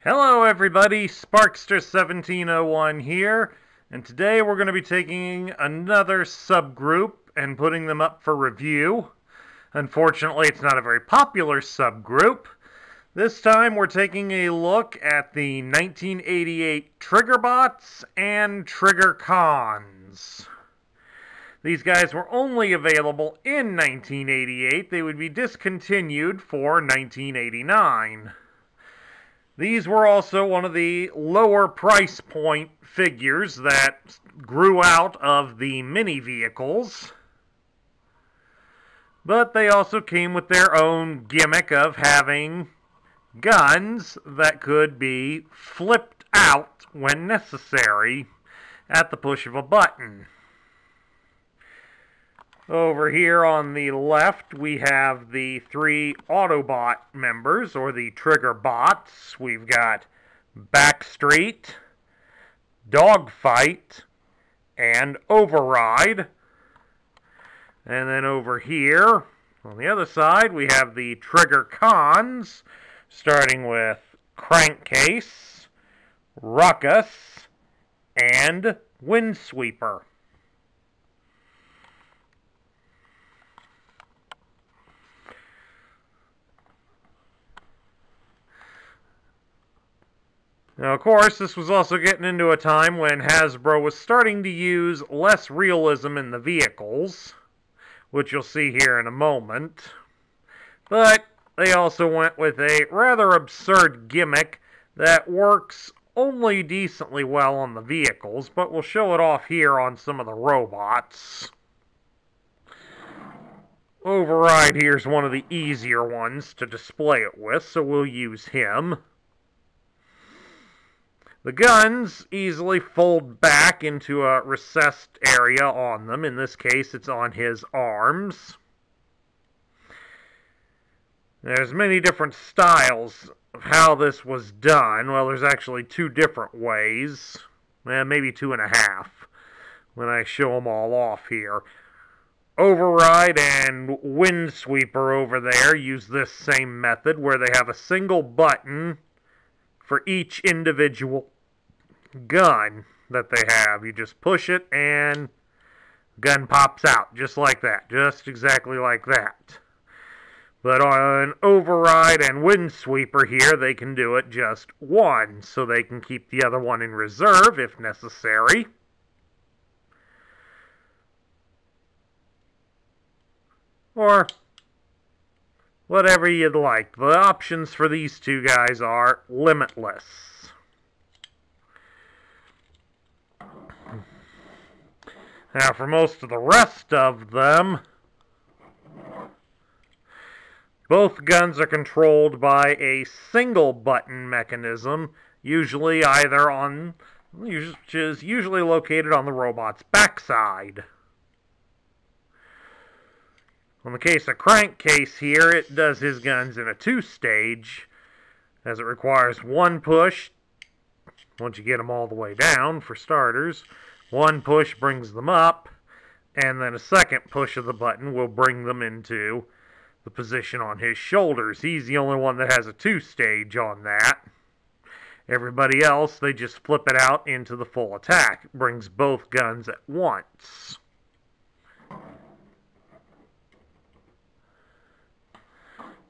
Hello everybody, Sparkster1701 here, and today we're going to be taking another subgroup and putting them up for review. Unfortunately, it's not a very popular subgroup. This time we're taking a look at the 1988 Triggerbots and Triggercons. These guys were only available in 1988. They would be discontinued for 1989. These were also one of the lower price point figures that grew out of the mini vehicles. But they also came with their own gimmick of having guns that could be flipped out when necessary at the push of a button. Over here on the left, we have the three Autobot members, or the Triggerbots. We've got Backstreet, Dogfight, and Override. And then over here, on the other side, we have the Triggercons, starting with Crankcase, Ruckus, and Windsweeper. Now, of course, this was also getting into a time when Hasbro was starting to use less realism in the vehicles, which you'll see here in a moment. But they also went with a rather absurd gimmick that works only decently well on the vehicles, but we'll show it off here on some of the robots. Override here's one of the easier ones to display it with, so we'll use him. The guns easily fold back into a recessed area on them. In this case, it's on his arms. There's many different styles of how this was done. Well, there's actually two different ways. Maybe two and a half when I show them all off here. Override and Windsweeper over there use this same method where they have a single button for each individual gun that they have. You just push it and gun pops out just like that, just exactly like that. But on Override and Windsweeper here, they can do it just one, so they can keep the other one in reserve if necessary. Or whatever you'd like. The options for these two guys are limitless. Now, for most of the rest of them, both guns are controlled by a single button mechanism, usually either on, which is usually located on the robot's backside. In the case of Crankcase here, it does his guns in a two-stage, as it requires one push, once you get them all the way down, for starters. One push brings them up, and then a second push of the button will bring them into the position on his shoulders. He's the only one that has a two-stage on that. Everybody else, they just flip it out into the full attack. It brings both guns at once.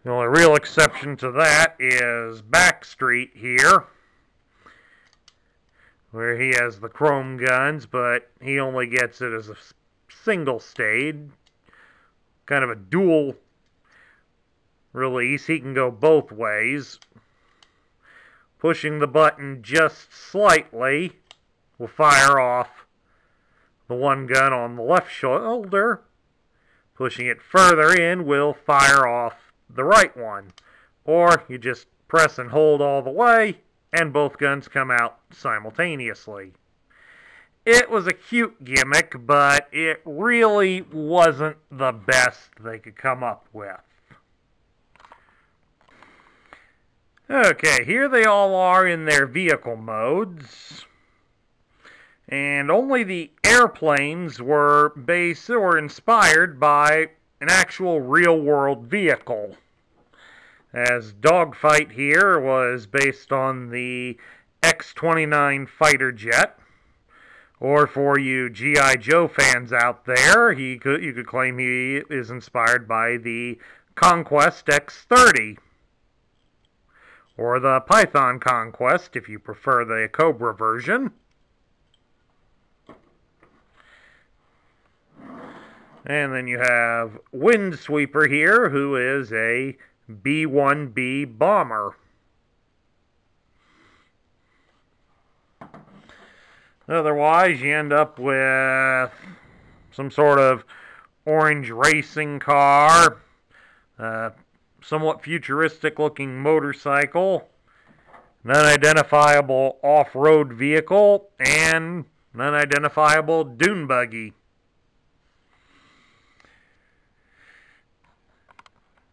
The only real exception to that is Backstreet here, where he has the chrome guns, but he only gets it as a single stage, kind of a dual release. He can go both ways. Pushing the button just slightly will fire off the one gun on the left shoulder. Pushing it further in will fire off the right one. Or you just press and hold all the way, and both guns come out simultaneously. It was a cute gimmick, but it really wasn't the best they could come up with. Okay, here they all are in their vehicle modes. And only the airplanes were based or inspired by an actual real-world vehicle. As Dogfight here was based on the X-29 fighter jet. Or for you G.I. Joe fans out there, you could claim he is inspired by the Conquest X-30. Or the Python Conquest, if you prefer the Cobra version. And then you have Windsweeper here, who is a B-1B bomber. Otherwise, you end up with some sort of orange racing car, somewhat futuristic-looking motorcycle, an unidentifiable off-road vehicle, and an unidentifiable dune buggy.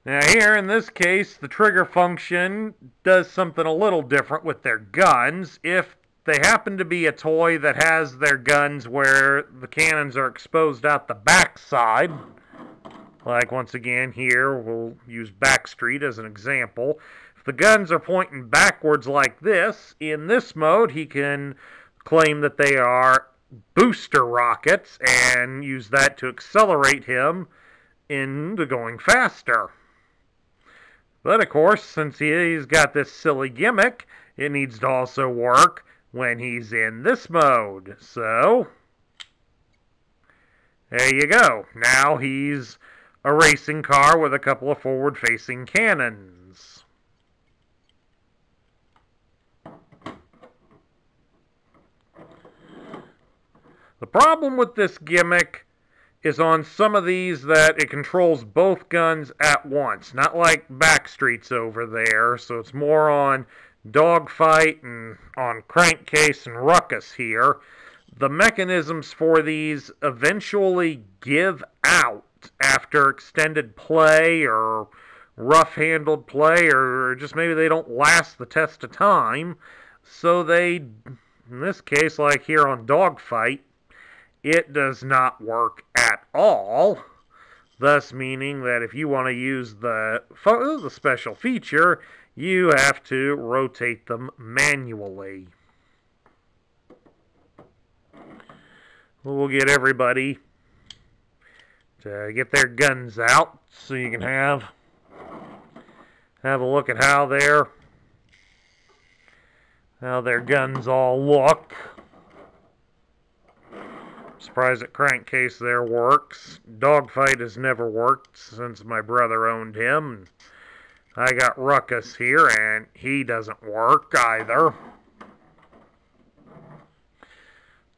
Now here, in this case, the trigger function does something a little different with their guns. If they happen to be a toy that has their guns where the cannons are exposed out the backside, like once again here, we'll use Backstreet as an example. If the guns are pointing backwards like this, in this mode he can claim that they are booster rockets and use that to accelerate him into going faster. But of course, since he's got this silly gimmick, it needs to also work when he's in this mode. So, there you go. Now he's a racing car with a couple of forward-facing cannons. The problem with this gimmick is on some of these that it controls both guns at once. Not like Backstreet's over there, so it's more on Dogfight and on Crankcase and Ruckus here. The mechanisms for these eventually give out after extended play or rough-handled play, or just maybe they don't last the test of time. So they, in this case, like here on Dogfight, it does not work at all. Thus meaning that if you want to use the special feature, you have to rotate them manually. We'll get everybody to get their guns out so you can have a look at how their guns all look. Surprised that Crankcase there works. Dogfight has never worked since my brother owned him. I got Ruckus here, and he doesn't work either.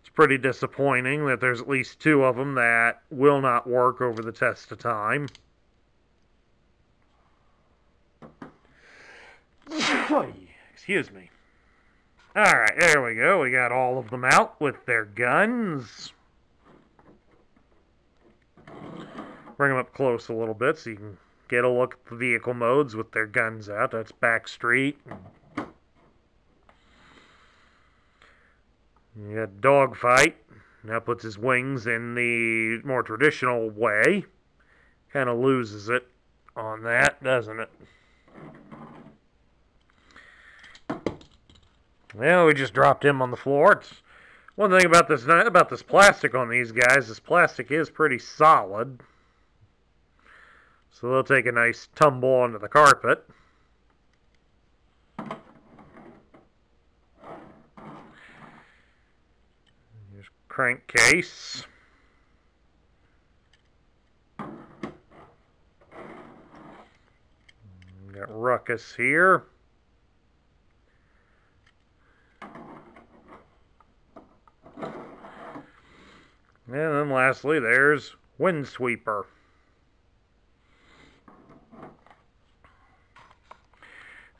It's pretty disappointing that there's at least two of them that will not work over the test of time. Excuse me. Alright, there we go. We got all of them out with their guns. Bring them up close a little bit so you can get a look at the vehicle modes with their guns out. That's Backstreet. You got Dogfight. That puts his wings in the more traditional way. Kind of loses it on that, doesn't it? Well, we just dropped him on the floor. It's one thing about this plastic on these guys. This plastic is pretty solid. So they'll take a nice tumble onto the carpet. Here's Crankcase. Got Ruckus here. And then lastly, there's Windsweeper.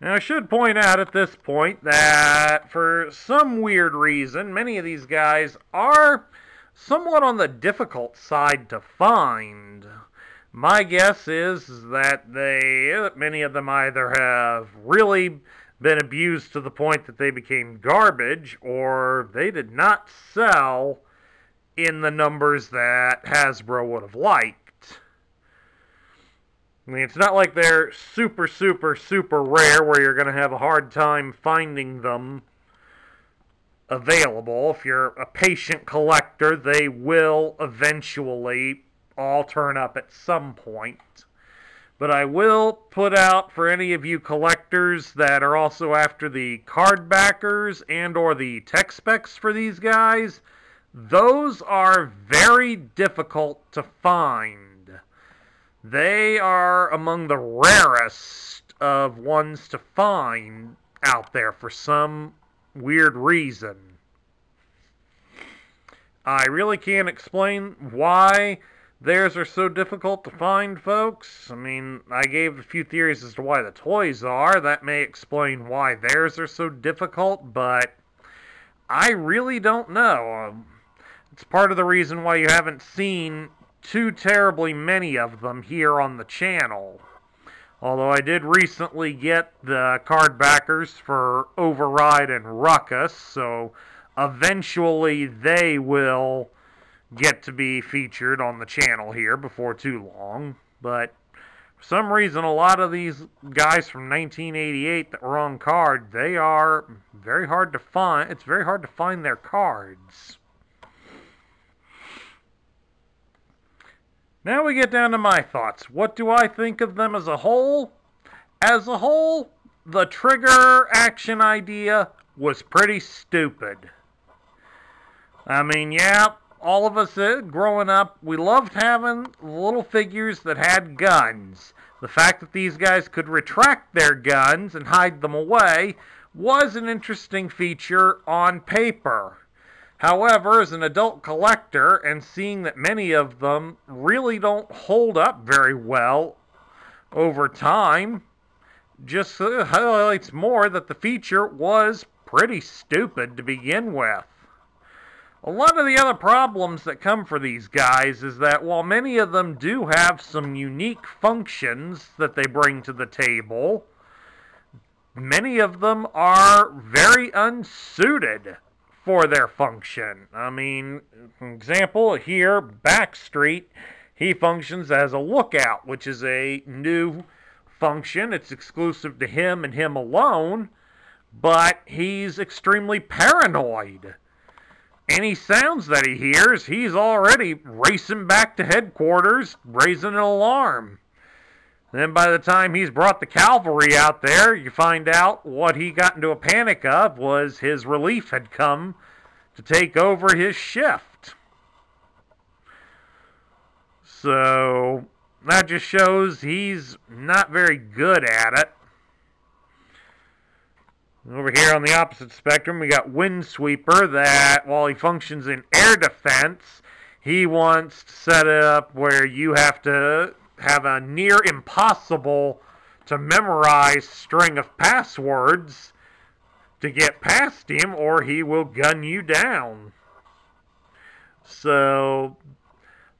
Now, I should point out at this point that for some weird reason, many of these guys are somewhat on the difficult side to find. My guess is that many of them either have really been abused to the point that they became garbage, or they did not sell in the numbers that Hasbro would have liked. I mean, it's not like they're super, super, super rare where you're going to have a hard time finding them available. If you're a patient collector, they will eventually all turn up at some point. But I will put out for any of you collectors that are also after the card backers and or the tech specs for these guys, those are very difficult to find. They are among the rarest of ones to find out there for some weird reason. I really can't explain why theirs are so difficult to find, folks. I mean, I gave a few theories as to why the toys are. That may explain why theirs are so difficult, but I really don't know. It's part of the reason why you haven't seen too terribly many of them here on the channel. Although I did recently get the card backers for Override and Ruckus, so eventually they will get to be featured on the channel here before too long. But for some reason, a lot of these guys from 1988 that were on card, they are very hard to find. It's very hard to find their cards. Now we get down to my thoughts. What do I think of them as a whole? As a whole, the Trigger action idea was pretty stupid. I mean, yeah, all of us growing up, we loved having little figures that had guns. The fact that these guys could retract their guns and hide them away was an interesting feature on paper. However, as an adult collector, and seeing that many of them really don't hold up very well over time, just highlights more that the feature was pretty stupid to begin with. A lot of the other problems that come for these guys is that while many of them do have some unique functions that they bring to the table, many of them are very unsuited for their function. I mean, for example, here, Backstreet, he functions as a lookout, which is a new function. It's exclusive to him and him alone, but he's extremely paranoid. Any sounds that he hears, he's already racing back to headquarters, raising an alarm. Then by the time he's brought the cavalry out there, you find out what he got into a panic of was his relief had come to take over his shift. So that just shows he's not very good at it. Over here on the opposite spectrum, we got Windsweeper that, while he functions in air defense, he wants to set it up where you have to have a near impossible to memorize string of passwords to get past him, or he will gun you down. So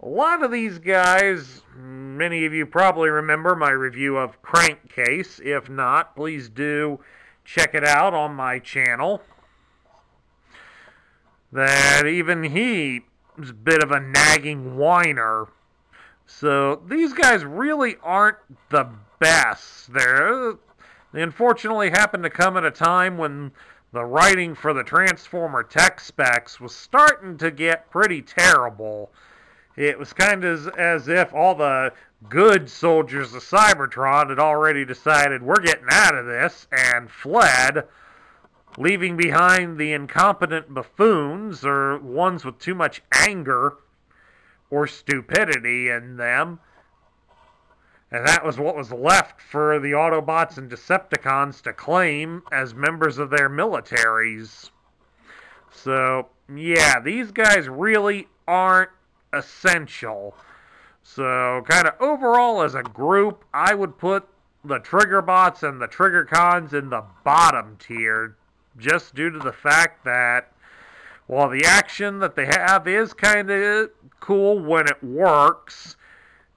a lot of these guys, many of you probably remember my review of Crankcase. If not, please do check it out on my channel. That even he is a bit of a nagging whiner. So these guys really aren't the best. They unfortunately happen to come at a time when the writing for the Transformer tech specs was starting to get pretty terrible. It was kind of as if all the good soldiers of Cybertron had already decided we're getting out of this and fled, leaving behind the incompetent buffoons or ones with too much anger or stupidity in them. And that was what was left for the Autobots and Decepticons to claim as members of their militaries. So, yeah, these guys really aren't essential. So, kind of overall as a group, I would put the Triggerbots and the Triggercons in the bottom tier, just due to the fact that while the action that they have is kind of cool when it works,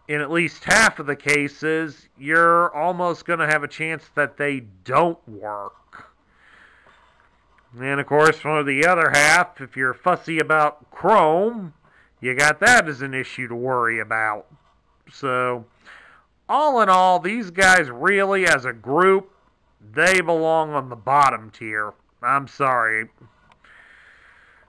in at least half of the cases, you're almost going to have a chance that they don't work. And of course, for the other half, if you're fussy about Chrome, you got that as an issue to worry about. So, all in all, these guys really, as a group, they belong on the bottom tier. I'm sorry.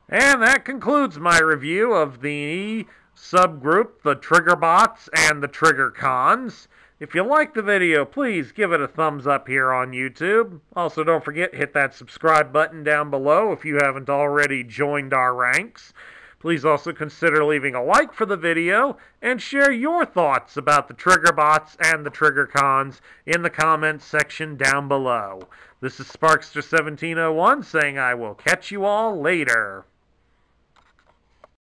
And that concludes my review of the subgroup, the Triggerbots and the Triggercons. If you liked the video, please give it a thumbs up here on YouTube. Also, don't forget, hit that subscribe button down below if you haven't already joined our ranks. Please also consider leaving a like for the video and share your thoughts about the Triggerbots and the Triggercons in the comments section down below. This is Sparkster1701 saying I will catch you all later.